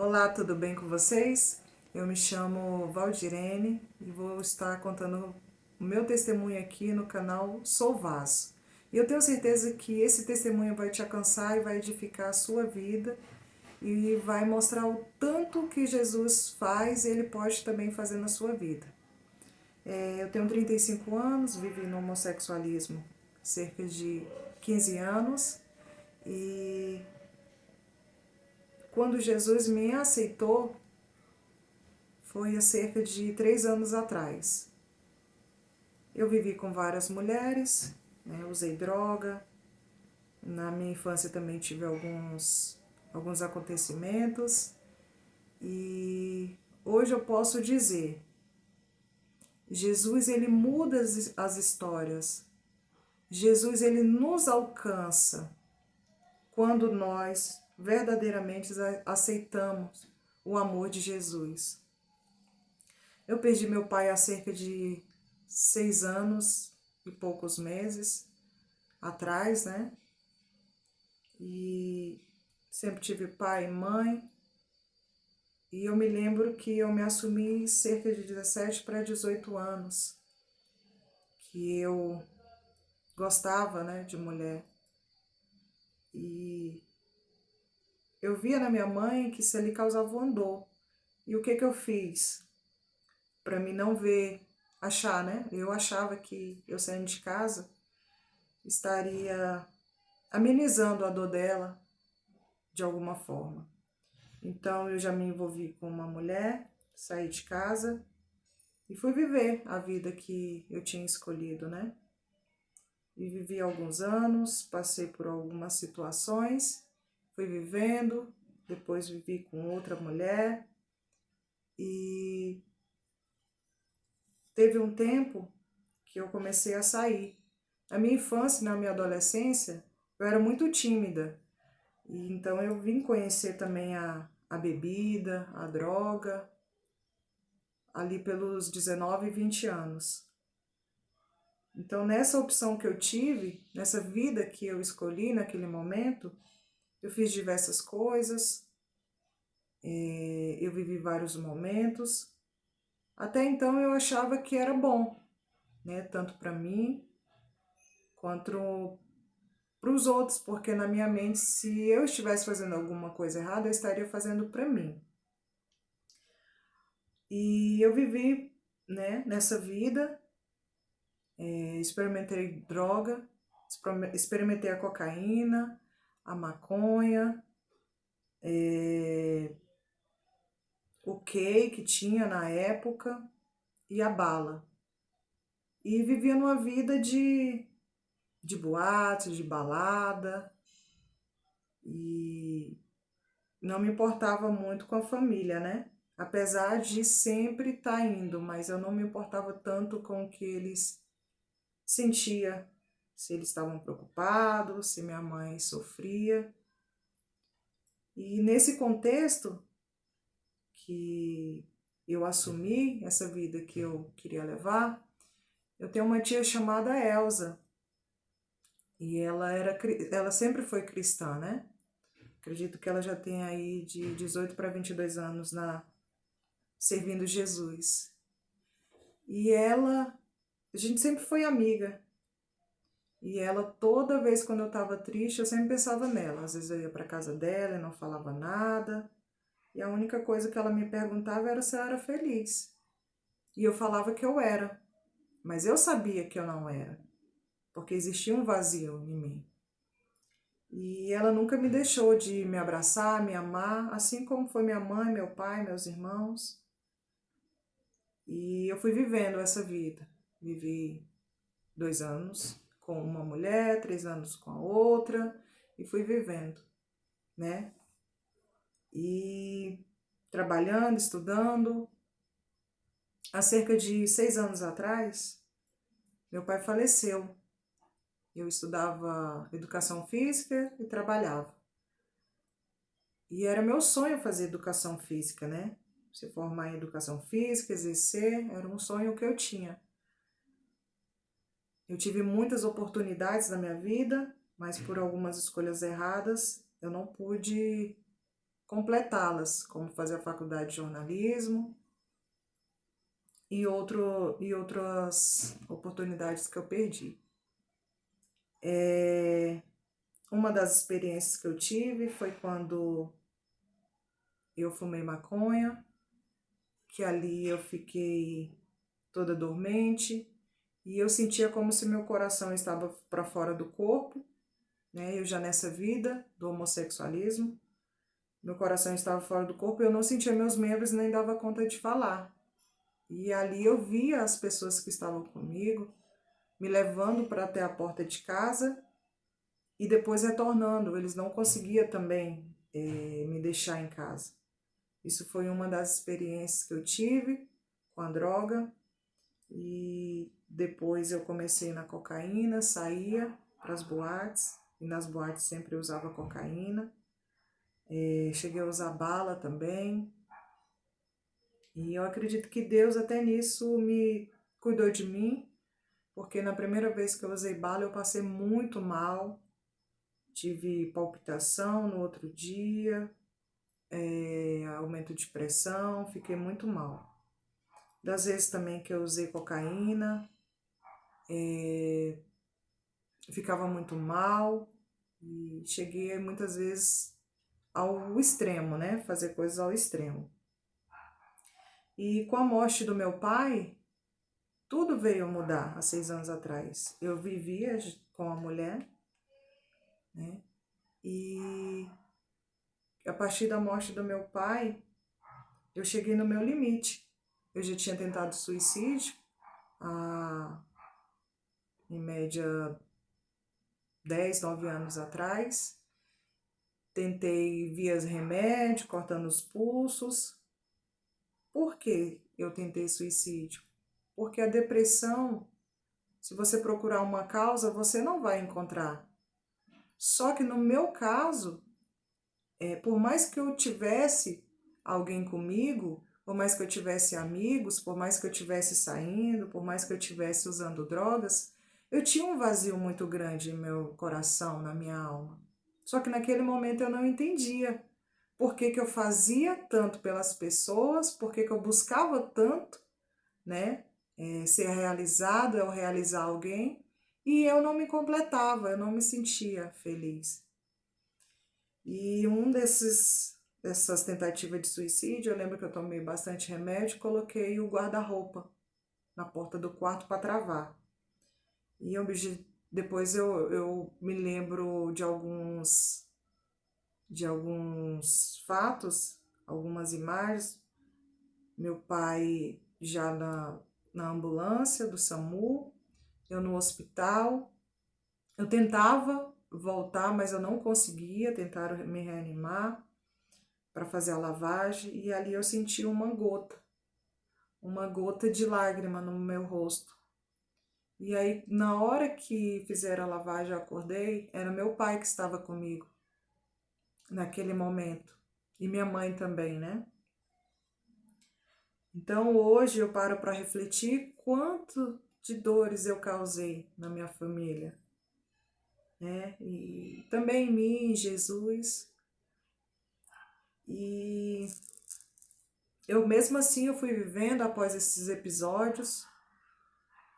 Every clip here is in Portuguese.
Olá, tudo bem com vocês? Eu me chamo Valdirene e vou estar contando o meu testemunho aqui no canal Sou Vaso. E eu tenho certeza que esse testemunho vai te alcançar e vai edificar a sua vida e vai mostrar o tanto que Jesus faz e Ele pode também fazer na sua vida. Eu tenho 35 anos, vivi no homossexualismo cerca de 15 anos e quando Jesus me aceitou, foi há cerca de 3 anos atrás. Eu vivi com várias mulheres, né, usei droga. Na minha infância também tive alguns acontecimentos. E hoje eu posso dizer, Jesus ele muda as histórias. Jesus ele nos alcança quando nós verdadeiramente aceitamos o amor de Jesus. Eu perdi meu pai há cerca de 6 anos e poucos meses atrás, né? E sempre tive pai e mãe. E eu me lembro que eu me assumi cerca de 17 para 18 anos, que eu gostava, né, de mulher. E eu via na minha mãe que isso ali causava um dor. E o que eu fiz? Para mim não ver, achar, né? Eu achava que eu saindo de casa estaria amenizando a dor dela de alguma forma. Então eu já me envolvi com uma mulher, saí de casa e fui viver a vida que eu tinha escolhido, né? E vivi alguns anos, passei por algumas situações, fui vivendo, depois vivi com outra mulher e teve um tempo que eu comecei a sair. Na minha infância e na minha adolescência, eu era muito tímida. E então eu vim conhecer também a bebida, a droga, ali pelos 19 e 20 anos. Então nessa opção que eu tive, nessa vida que eu escolhi naquele momento, eu fiz diversas coisas, eu vivi vários momentos. Até então eu achava que era bom, né? Tanto para mim quanto para os outros, porque na minha mente, se eu estivesse fazendo alguma coisa errada, eu estaria fazendo para mim. E eu vivi, né, nessa vida, experimentei droga, experimentei a cocaína, a maconha, o que tinha na época e a bala. E vivia numa vida de boate, de balada, e não me importava muito com a família, né? Apesar de sempre estar indo, mas eu não me importava tanto com o que eles sentiam, se eles estavam preocupados, se minha mãe sofria. E nesse contexto que eu assumi essa vida que eu queria levar, eu tenho uma tia chamada Elsa, e ela sempre foi cristã, né? Acredito que ela já tem aí de 18 para 22 anos servindo Jesus. E a gente sempre foi amiga. E ela, toda vez quando eu estava triste, eu sempre pensava nela. Às vezes eu ia para casa dela e não falava nada. E a única coisa que ela me perguntava era se eu era feliz. E eu falava que eu era. Mas eu sabia que eu não era. Porque existia um vazio em mim. E ela nunca me deixou de me abraçar, me amar, assim como foi minha mãe, meu pai, meus irmãos. E eu fui vivendo essa vida. Vivi 2 anos com uma mulher, 3 anos com a outra, e fui vivendo, né? E trabalhando, estudando. Há cerca de 6 anos atrás, meu pai faleceu. Eu estudava educação física e trabalhava. E era meu sonho fazer educação física, né? Se formar em educação física, exercer, era um sonho que eu tinha. Eu tive muitas oportunidades na minha vida, mas por algumas escolhas erradas eu não pude completá-las, como fazer a faculdade de jornalismo e outras oportunidades que eu perdi. Uma das experiências que eu tive foi quando eu fumei maconha, que ali eu fiquei toda dormente e eu sentia como se meu coração estava para fora do corpo, né? Eu já nessa vida do homossexualismo, meu coração estava fora do corpo, eu não sentia meus membros nem dava conta de falar. E ali eu via as pessoas que estavam comigo me levando para até a porta de casa e depois retornando. Eles não conseguiam também me deixar em casa. Isso foi uma das experiências que eu tive com a droga. E depois eu comecei na cocaína, saía para as boates, e nas boates sempre eu usava cocaína. Cheguei a usar bala também. E eu acredito que Deus até nisso me cuidou de mim, porque na primeira vez que eu usei bala eu passei muito mal, tive palpitação no outro dia, aumento de pressão, fiquei muito mal. Das vezes também que eu usei cocaína, ficava muito mal e cheguei muitas vezes ao extremo, né? Fazer coisas ao extremo. E com a morte do meu pai, tudo veio mudar há 6 anos atrás. Eu vivia com a mulher, né? E a partir da morte do meu pai, eu cheguei no meu limite. Eu já tinha tentado suicídio há, em média, 10, 9 anos atrás. Tentei via remédio, cortando os pulsos. Por que eu tentei suicídio? Porque a depressão, se você procurar uma causa, você não vai encontrar. Só que no meu caso, por mais que eu tivesse alguém comigo, por mais que eu tivesse amigos, por mais que eu estivesse saindo, por mais que eu estivesse usando drogas, eu tinha um vazio muito grande em meu coração, na minha alma. Só que naquele momento eu não entendia por que que eu fazia tanto pelas pessoas, por que que eu buscava tanto, né, ser realizado ou realizar alguém, e eu não me completava, eu não me sentia feliz. E dessas tentativas de suicídio, eu lembro que eu tomei bastante remédio e coloquei o guarda-roupa na porta do quarto para travar. E depois eu me lembro de alguns fatos, algumas imagens. Meu pai já na ambulância do SAMU, eu no hospital. Eu tentava voltar, mas eu não conseguia, tentaram me reanimar para fazer a lavagem e ali eu senti uma gota de lágrima no meu rosto. E aí, na hora que fizeram a lavagem, eu acordei, era meu pai que estava comigo naquele momento. E minha mãe também, né? Então, hoje eu paro para refletir quanto de dores eu causei na minha família, né? E também em mim, em Jesus. E eu mesmo assim eu fui vivendo após esses episódios,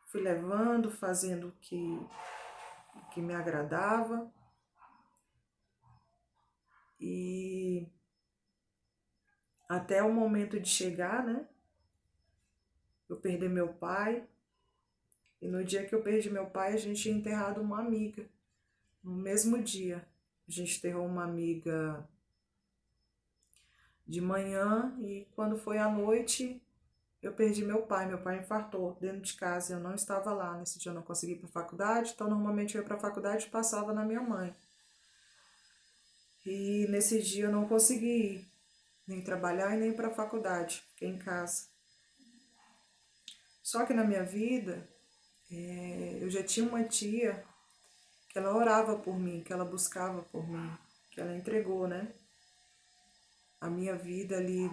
fui levando, fazendo o que me agradava. E até o momento de chegar, né? Eu perdi meu pai. E no dia que eu perdi meu pai, a gente tinha enterrado uma amiga. No mesmo dia, a gente enterrou uma amiga de manhã e quando foi à noite, eu perdi meu pai. Meu pai infartou dentro de casa. Eu não estava lá. Nesse dia eu não consegui ir para a faculdade, então normalmente eu ia para a faculdade e passava na minha mãe. E nesse dia eu não consegui ir, nem trabalhar e nem para a faculdade. Fiquei em casa. Só que na minha vida, eu já tinha uma tia que ela orava por mim, que ela buscava por mim, que ela entregou, né? A minha vida ali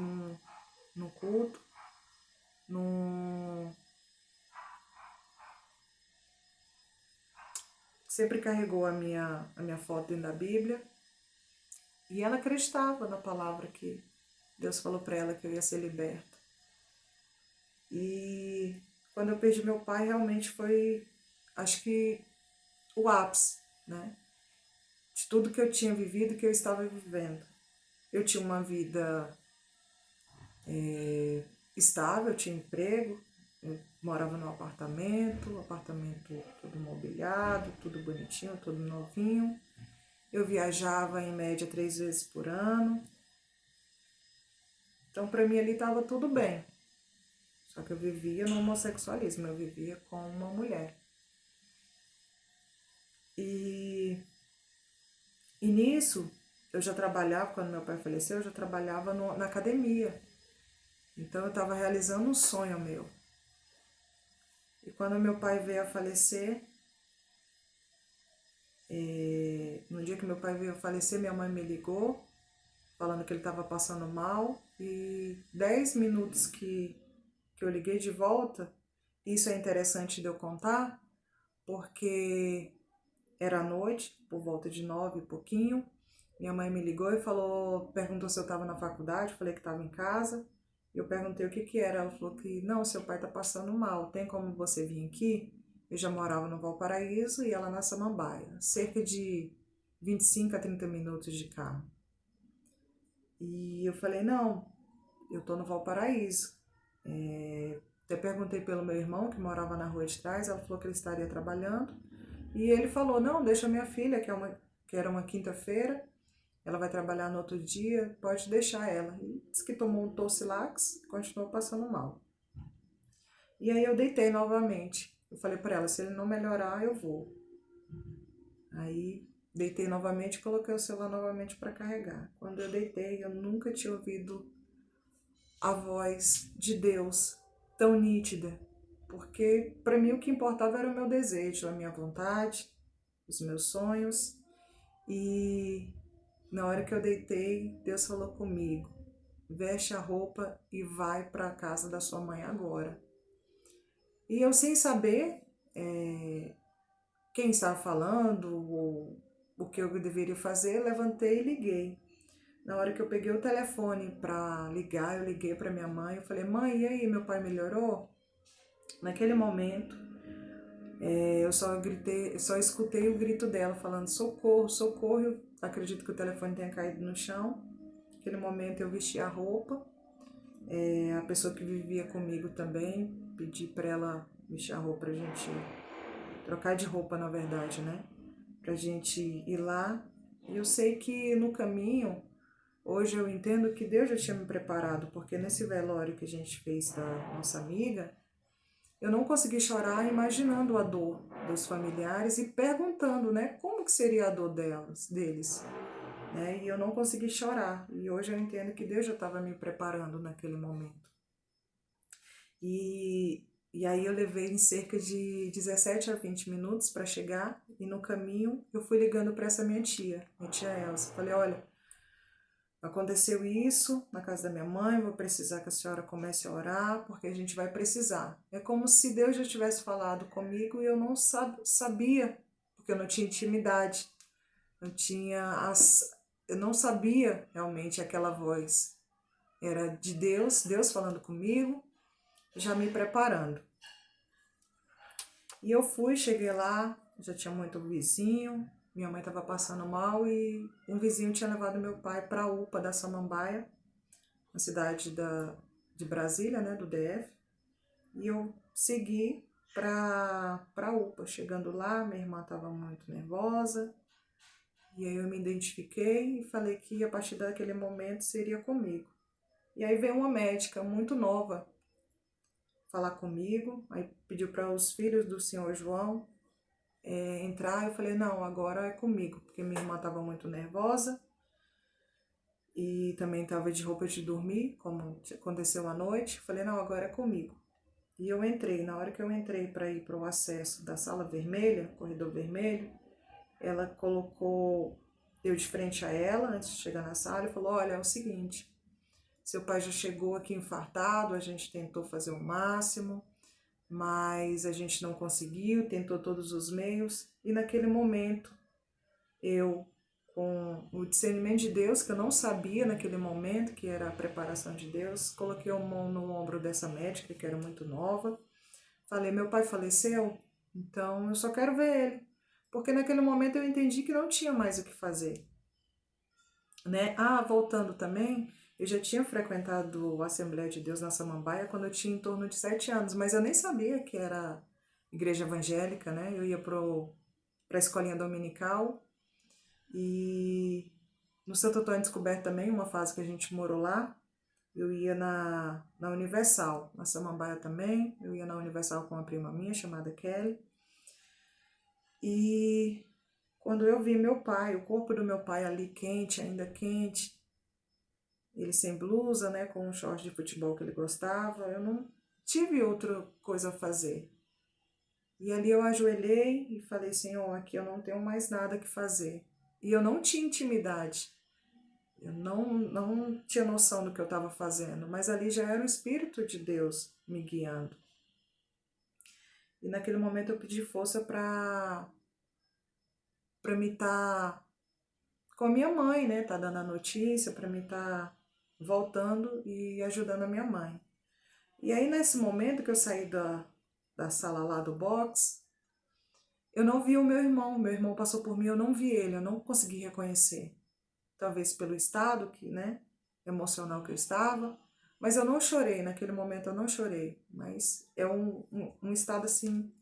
no culto, no... sempre carregou a minha foto dentro da Bíblia. E ela acreditava na palavra que Deus falou para ela que eu ia ser liberta. E quando eu perdi meu pai, realmente foi, acho que, o ápice, né? De tudo que eu tinha vivido, que eu estava vivendo. Eu tinha uma vida estável, eu tinha emprego, eu morava num apartamento todo mobiliado, tudo bonitinho, tudo novinho. Eu viajava em média 3 vezes por ano. Então, para mim ali estava tudo bem. Só que eu vivia no homossexualismo, eu vivia com uma mulher. E, e nisso, eu já trabalhava, quando meu pai faleceu, eu já trabalhava na academia. Então, eu estava realizando um sonho meu. E quando meu pai veio a falecer, no dia que meu pai veio a falecer, minha mãe me ligou, falando que ele estava passando mal. E 10 minutos que eu liguei de volta, isso é interessante de eu contar, porque era noite, por volta de 9 e pouquinho. Minha mãe me ligou e perguntou se eu estava na faculdade, falei que estava em casa. Eu perguntei o que que era, ela falou que não, seu pai está passando mal, tem como você vir aqui? Eu já morava no Valparaíso e ela na Samambaia, cerca de 25 a 30 minutos de carro. E eu falei, não, eu tô no Valparaíso. Até perguntei pelo meu irmão, que morava na rua de trás, ela falou que ele estaria trabalhando. E ele falou, não, deixa minha filha, que era uma quinta-feira, ela vai trabalhar no outro dia, pode deixar ela. E disse que tomou um Tocilax, continuou passando mal. E aí eu deitei novamente. Eu falei para ela, se ele não melhorar, eu vou. Aí deitei novamente e coloquei o celular novamente para carregar. Quando eu deitei, eu nunca tinha ouvido a voz de Deus tão nítida, porque para mim o que importava era o meu desejo, a minha vontade, os meus sonhos. E na hora que eu deitei, Deus falou comigo: veste a roupa e vai para a casa da sua mãe agora. E eu, sem saber quem estava falando ou o que eu deveria fazer, levantei e liguei. Na hora que eu peguei o telefone para ligar, eu liguei para minha mãe. Eu falei, mãe, e aí, meu pai melhorou? Naquele momento, eu só escutei o grito dela falando socorro, socorro. Eu acredito que o telefone tenha caído no chão. Naquele momento eu vesti a roupa. A pessoa que vivia comigo também, pedi para ela vestir a roupa pra gente trocar de roupa, na verdade, né? Pra gente ir lá. E eu sei que no caminho, hoje eu entendo que Deus já tinha me preparado, porque nesse velório que a gente fez da nossa amiga, eu não consegui chorar imaginando a dor dos familiares e perguntando, né, como que seria a dor deles, né? E eu não consegui chorar. E hoje eu entendo que Deus já estava me preparando naquele momento. E aí eu levei em cerca de 17 a 20 minutos para chegar, e no caminho eu fui ligando para essa minha tia Elsa. Falei, olha, aconteceu isso na casa da minha mãe, vou precisar que a senhora comece a orar, porque a gente vai precisar. É como se Deus já tivesse falado comigo e eu não sabia, porque eu não tinha intimidade, não tinha eu não sabia realmente aquela voz. Era de Deus, Deus falando comigo, já me preparando. E eu cheguei lá, já tinha muito vizinho, minha mãe estava passando mal e um vizinho tinha levado meu pai para a UPA da Samambaia, na cidade de Brasília, né, do DF. E eu segui para a UPA. Chegando lá, minha irmã estava muito nervosa. E aí eu me identifiquei e falei que a partir daquele momento seria comigo. E aí veio uma médica muito nova falar comigo, aí pediu para os filhos do senhor João entrar. Eu falei, não, agora é comigo, porque minha irmã estava muito nervosa e também estava de roupa de dormir, como aconteceu à noite. Eu falei, não, agora é comigo. E eu entrei. Na hora que eu entrei para ir para o acesso da sala vermelha, corredor vermelho, ela colocou eu de frente a ela antes de chegar na sala e falou, olha, é o seguinte, seu pai já chegou aqui infartado, a gente tentou fazer o máximo, mas a gente não conseguiu, tentou todos os meios. E naquele momento, eu, com o discernimento de Deus, que eu não sabia naquele momento, que era a preparação de Deus, coloquei a mão no ombro dessa médica, que era muito nova. Falei, meu pai faleceu, então eu só quero ver ele. Porque naquele momento eu entendi que não tinha mais o que fazer, né? Ah, voltando também, eu já tinha frequentado a Assembleia de Deus na Samambaia quando eu tinha em torno de 7 anos, mas eu nem sabia que era igreja evangélica, né? Eu ia para a escolinha dominical e no Santo Antônio Descoberto também, uma fase que a gente morou lá, eu ia na Universal, na Samambaia também, eu ia na Universal com uma prima minha chamada Kelly. E quando eu vi meu pai, o corpo do meu pai ali quente, ainda quente, ele sem blusa, né, com um short de futebol que ele gostava, eu não tive outra coisa a fazer. E ali eu ajoelhei e falei, Senhor, aqui eu não tenho mais nada que fazer. E eu não tinha intimidade, eu não tinha noção do que eu estava fazendo, mas ali já era o Espírito de Deus me guiando. E naquele momento eu pedi força para me estar com a minha mãe, né? Tá dando a notícia, para me estar voltando e ajudando a minha mãe. E aí nesse momento que eu saí da sala lá do box, eu não vi o meu irmão passou por mim, eu não vi ele, eu não consegui reconhecer. Talvez pelo estado que, né, emocional que eu estava, mas eu não chorei, naquele momento eu não chorei, mas é um estado assim,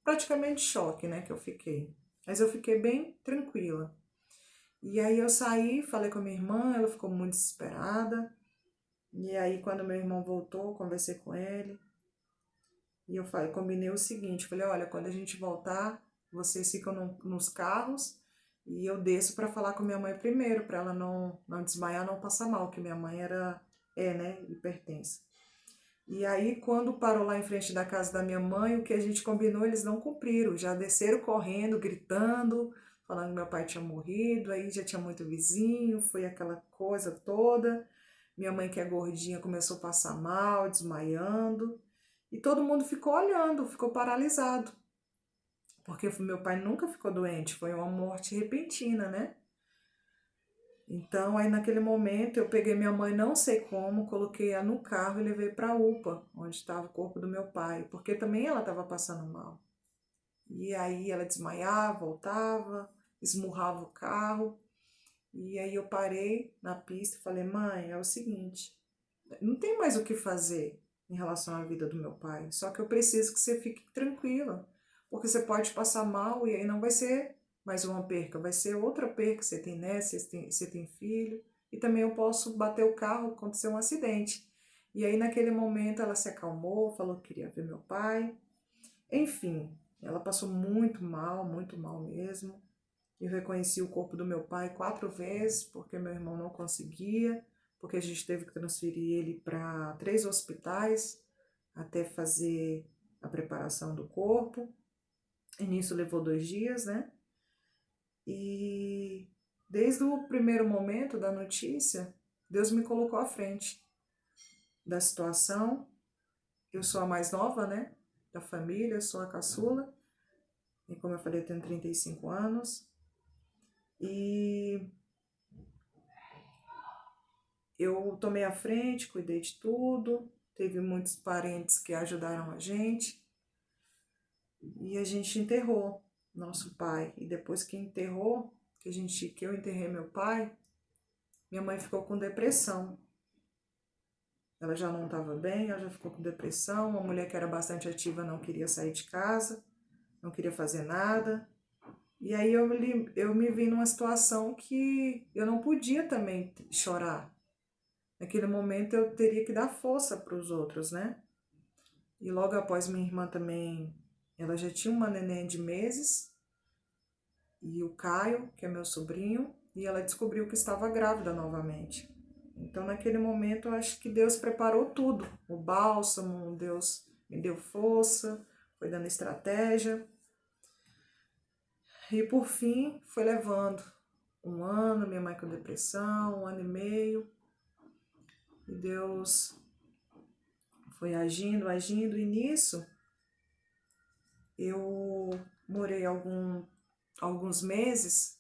praticamente choque, né, que eu fiquei. Mas eu fiquei bem tranquila. E aí eu saí, falei com a minha irmã, ela ficou muito desesperada. E aí quando meu irmão voltou, conversei com ele. E eu falei, combinei o seguinte, falei, olha, quando a gente voltar, vocês ficam nos carros e eu desço para falar com minha mãe primeiro, para ela não desmaiar, não passar mal, que minha mãe né, hipertensa. E aí, quando parou lá em frente da casa da minha mãe, o que a gente combinou, eles não cumpriram. Já desceram correndo, gritando, falando que meu pai tinha morrido, aí já tinha muito vizinho, foi aquela coisa toda. Minha mãe, que é gordinha, começou a passar mal, desmaiando. E todo mundo ficou olhando, ficou paralisado. Porque meu pai nunca ficou doente, foi uma morte repentina, né? Então, aí naquele momento, eu peguei minha mãe, não sei como, coloquei ela no carro e levei para a UPA, onde estava o corpo do meu pai, porque também ela estava passando mal. E aí ela desmaiava, voltava, esmurrava o carro. E aí eu parei na pista e falei, mãe, é o seguinte, não tem mais o que fazer em relação à vida do meu pai, só que eu preciso que você fique tranquila, porque você pode passar mal e aí não vai ser mais uma perca, vai ser outra perca, você tem neto, você tem filho, e também eu posso bater o carro, acontecer um acidente. E aí naquele momento ela se acalmou, falou que queria ver meu pai, enfim, ela passou muito mal mesmo. Eu reconheci o corpo do meu pai 4 vezes, porque meu irmão não conseguia, porque a gente teve que transferir ele para 3 hospitais até fazer a preparação do corpo. E nisso levou 2 dias, né? E desde o primeiro momento da notícia, Deus me colocou à frente da situação. Eu sou a mais nova, né? Da família, eu sou a caçula. E como eu falei, eu tenho 35 anos. E eu tomei a frente, cuidei de tudo, teve muitos parentes que ajudaram a gente e a gente enterrou nosso pai. E depois que enterrou, que eu enterrei meu pai, minha mãe ficou com depressão. Ela já não estava bem, ela já ficou com depressão. Uma mulher que era bastante ativa não queria sair de casa, não queria fazer nada. E aí eu me vi numa situação que eu não podia também chorar. Naquele momento eu teria que dar força para os outros, né? E logo após minha irmã também, ela já tinha uma neném de meses, e o Caio, que é meu sobrinho, e ela descobriu que estava grávida novamente. Então naquele momento eu acho que Deus preparou tudo. O bálsamo, Deus me deu força, foi dando estratégia. E por fim foi levando 1 ano, minha mãe com depressão, 1 ano e meio. E Deus foi agindo, e nisso eu morei alguns meses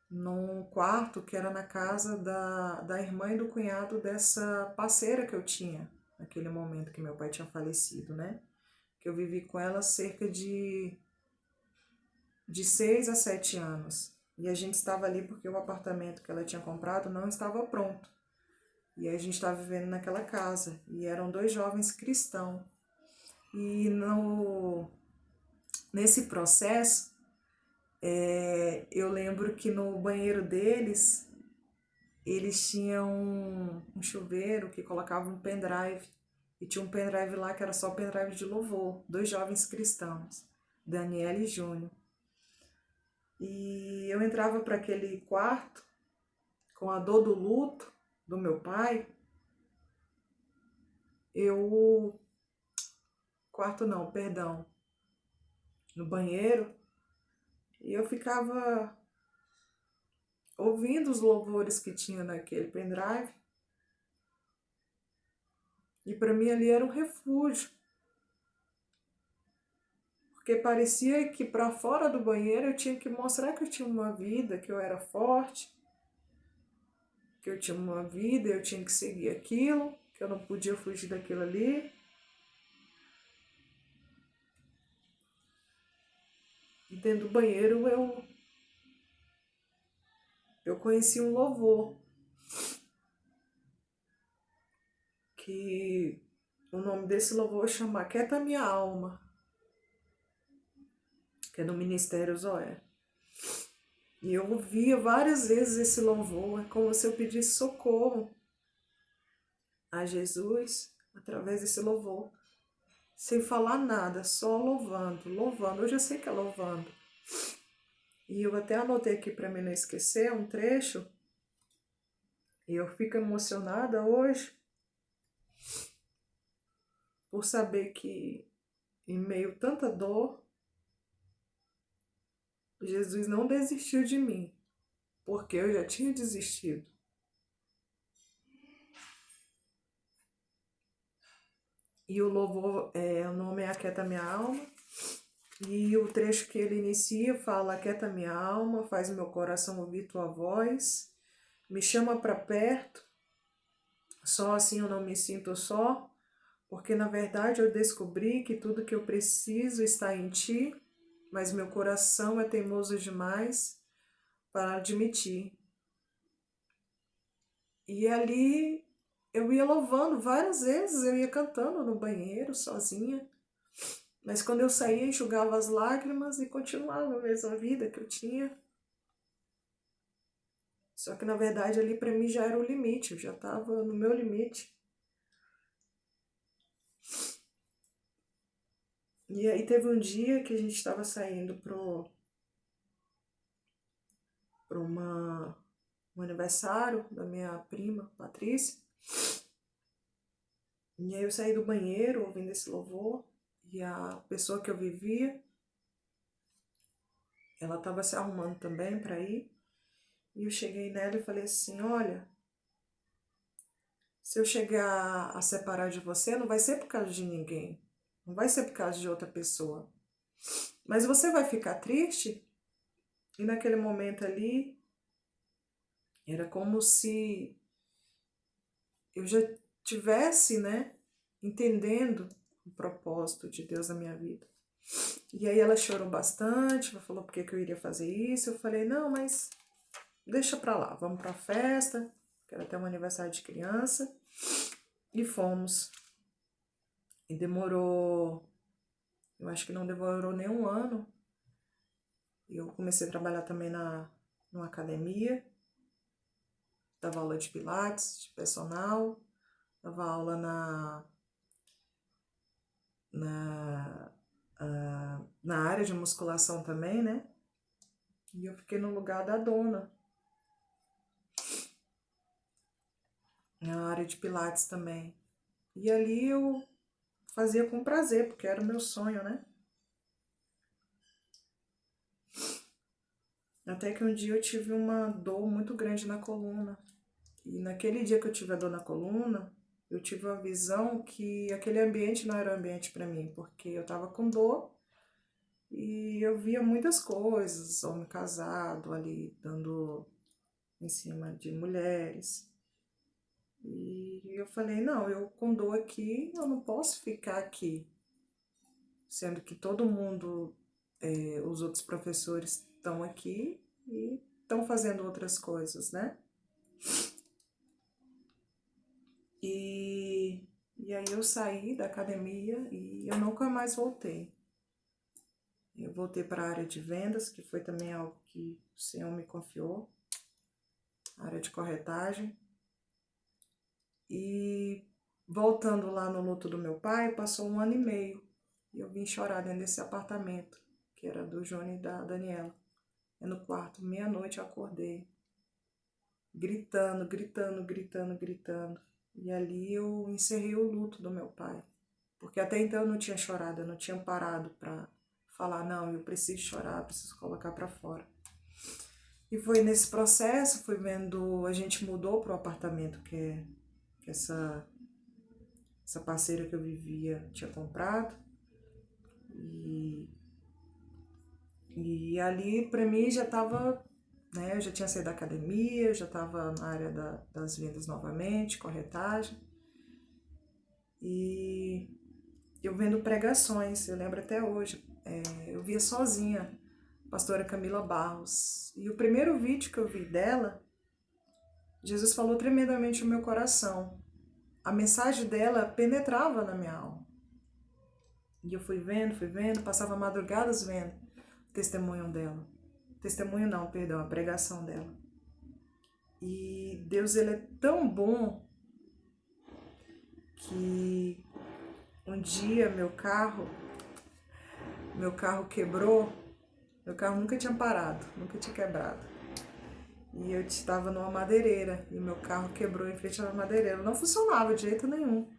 num quarto que era na casa da irmã e do cunhado dessa parceira que eu tinha naquele momento que meu pai tinha falecido, né? Que eu vivi com ela cerca de 6 a 7 anos. E a gente estava ali porque o apartamento que ela tinha comprado não estava pronto. E aí a gente estava vivendo naquela casa. E eram dois jovens cristãos. E nesse processo, eu lembro que no banheiro deles, eles tinham um chuveiro que colocava um pendrive. E tinha um pendrive lá que era só pendrive de louvor. Dois jovens cristãos, Daniela e Júnior. E eu entrava para aquele quarto com a dor do luto do meu pai. Quarto não, perdão, no banheiro. E eu ficava ouvindo os louvores que tinha naquele pendrive. E para mim ali era um refúgio. Porque parecia que para fora do banheiro eu tinha que mostrar que eu tinha uma vida, que eu era forte, que eu tinha uma vida, eu tinha que seguir aquilo, que eu não podia fugir daquilo ali. E dentro do banheiro eu conheci um louvor, que o nome desse louvor chama Aquieta Minha Alma, que é do Ministério Zoé. E eu ouvia várias vezes esse louvor, é como se eu pedisse socorro a Jesus através desse louvor, sem falar nada, só louvando, louvando. Hoje eu sei que é louvando. E eu até anotei aqui para mim não esquecer um trecho, e eu fico emocionada hoje por saber que em meio a tanta dor, Jesus não desistiu de mim, porque eu já tinha desistido. E o louvor, o nome é Aquieta Minha Alma. E o trecho que ele inicia fala: Aquieta minha alma, faz meu coração ouvir tua voz, me chama para perto, só assim eu não me sinto só, porque na verdade eu descobri que tudo que eu preciso está em ti, mas meu coração é teimoso demais para admitir. E ali eu ia louvando várias vezes, eu ia cantando no banheiro sozinha. Mas quando eu saía, enxugava as lágrimas e continuava a mesma vida que eu tinha. Só que na verdade ali para mim já era o limite, eu já estava no meu limite. E aí teve um dia que a gente estava saindo para um aniversário da minha prima, Patrícia. E aí eu saí do banheiro ouvindo esse louvor e a pessoa que eu vivia, ela estava se arrumando também para ir. E eu cheguei nela e falei assim: olha, se eu chegar a separar de você, não vai ser por causa de ninguém. Não vai ser por causa de outra pessoa. Mas você vai ficar triste? E naquele momento ali, era como se eu já tivesse, né, entendendo o propósito de Deus na minha vida. E aí ela chorou bastante, ela falou por que eu iria fazer isso. Eu falei: não, mas deixa pra lá, vamos pra festa, que era até um aniversário de criança. E fomos. E demorou, eu acho que não demorou nem um ano. E eu comecei a trabalhar também numa academia, dava aula de pilates, de personal, dava aula na, na área de musculação também, né? E eu fiquei no lugar da dona, na área de pilates também. E ali eu fazia com prazer, porque era o meu sonho, né? Até que um dia eu tive uma dor muito grande na coluna. E naquele dia que eu tive a dor na coluna, eu tive uma visão que aquele ambiente não era um ambiente para mim, porque eu estava com dor E eu via muitas coisas, homem casado ali, dando em cima de mulheres. E eu falei, não, eu com dor aqui, eu não posso ficar aqui. Sendo que todo mundo, os outros professores estão aqui e estão fazendo outras coisas, né? E aí eu saí da academia e eu nunca mais voltei. Eu voltei para a área de vendas, que foi também algo que o Senhor me confiou, a área de corretagem. E voltando lá no luto do meu pai, passou 1 ano e meio. E eu vim chorar dentro desse apartamento, que era do Júnior e da Daniela. E no quarto, meia-noite, eu acordei, gritando, gritando, gritando, gritando. E ali eu encerrei o luto do meu pai. Porque até então eu não tinha chorado, eu não tinha parado para falar, não, eu preciso chorar, preciso colocar para fora. E foi nesse processo, fui vendo, a gente mudou para o apartamento que essa parceira que eu vivia tinha comprado. E ali para mim já estava, né, eu já tinha saído da academia, já estava na área das vendas novamente, corretagem. E eu vendo pregações, eu lembro até hoje, eu via sozinha a pastora Camila Barros. E o primeiro vídeo que eu vi dela, Jesus falou tremendamente no meu coração. A mensagem dela penetrava na minha alma. E eu fui vendo, passava madrugadas vendo o testemunho dela. Testemunho não, perdão, a pregação dela. E Deus, ele é tão bom que um dia meu carro quebrou. Meu carro nunca tinha parado, nunca tinha quebrado. E eu estava numa madeireira e meu carro quebrou em frente à madeireira. Não funcionava de jeito nenhum.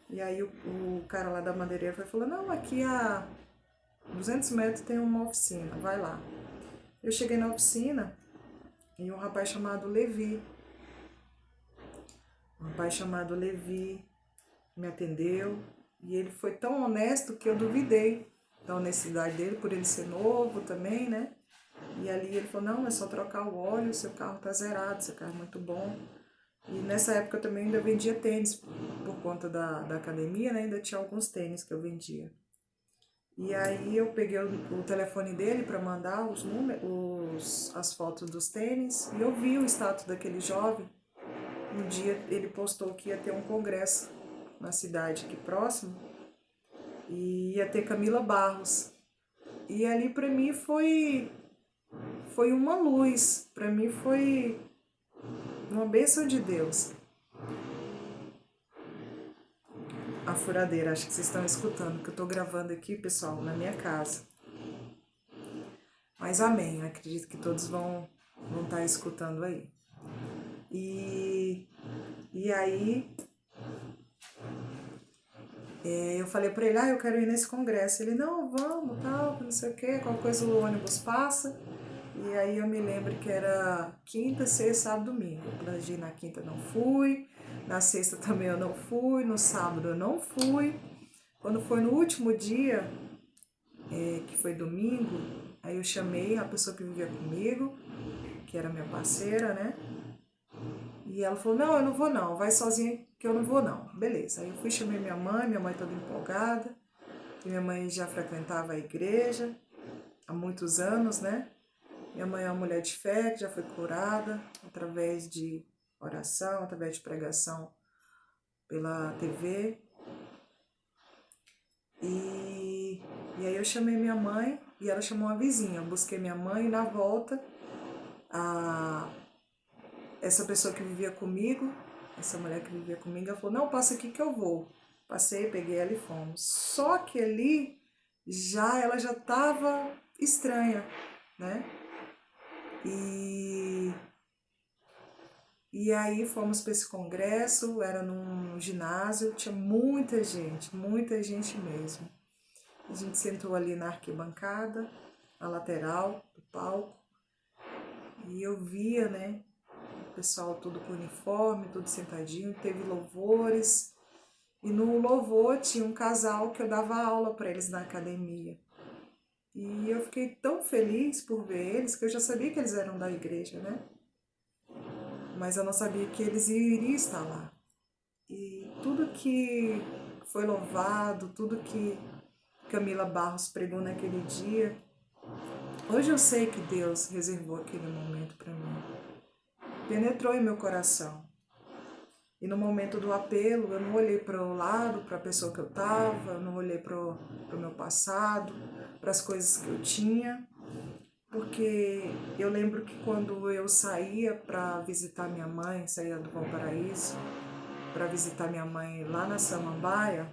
E aí o cara lá da madeireira falou, não, aqui a 200 metros tem uma oficina, vai lá. Eu cheguei na oficina e um rapaz chamado Levi me atendeu e ele foi tão honesto que eu duvidei da honestidade dele, por ele ser novo também, né? E ali ele falou, não, é só trocar o óleo, seu carro tá zerado, seu carro é muito bom. E nessa época eu também ainda vendia tênis, por conta da academia, né? Ainda tinha alguns tênis que eu vendia. E aí eu peguei o telefone dele para mandar as fotos dos tênis e eu vi o status daquele jovem. Um dia ele postou que ia ter um congresso na cidade aqui próximo e ia ter Camila Barros. E ali para mim foi uma luz, para mim foi uma bênção de Deus. A furadeira, acho que vocês estão escutando, que eu estou gravando aqui, pessoal, na minha casa. Mas amém, eu acredito que todos vão estar escutando aí. E aí eu falei para ele, eu quero ir nesse congresso. Ele, não, vamos, tal, não sei o quê, qualquer coisa o ônibus passa. E aí eu me lembro que era quinta, sexta, sábado, domingo. Eu planejei na quinta, não fui. Na sexta também eu não fui. No sábado eu não fui. Quando foi no último dia, que foi domingo, aí eu chamei a pessoa que vivia comigo, que era minha parceira, né? E ela falou, não, eu não vou não, vai sozinha que eu não vou não. Beleza, aí eu fui, chamei minha mãe toda empolgada, que minha mãe já frequentava a igreja há muitos anos, né? Minha mãe é uma mulher de fé, que já foi curada através de oração, através de pregação pela TV. E aí eu chamei minha mãe e ela chamou uma vizinha. Eu busquei minha mãe e na volta, essa pessoa que vivia comigo, essa mulher que vivia comigo, ela falou, não, passa aqui que eu vou. Passei, peguei ela e fomos. Só que ali, ela já estava estranha, né? E aí fomos para esse congresso, era num ginásio, tinha muita gente mesmo. A gente sentou ali na arquibancada, na lateral do palco, e eu via, né, o pessoal todo com uniforme, tudo sentadinho, teve louvores, e no louvor tinha um casal que eu dava aula para eles na academia. E eu fiquei tão feliz por ver eles, que eu já sabia que eles eram da igreja, né? Mas eu não sabia que eles iriam estar lá. E tudo que foi louvado, tudo que Camila Barros pregou naquele dia, hoje eu sei que Deus reservou aquele momento para mim. Penetrou em meu coração. E no momento do apelo, eu não olhei para o lado, para a pessoa que eu estava, eu não olhei para o meu passado, para as coisas que eu tinha, porque eu lembro que quando eu saía para visitar minha mãe, saía do Valparaíso, para visitar minha mãe lá na Samambaia,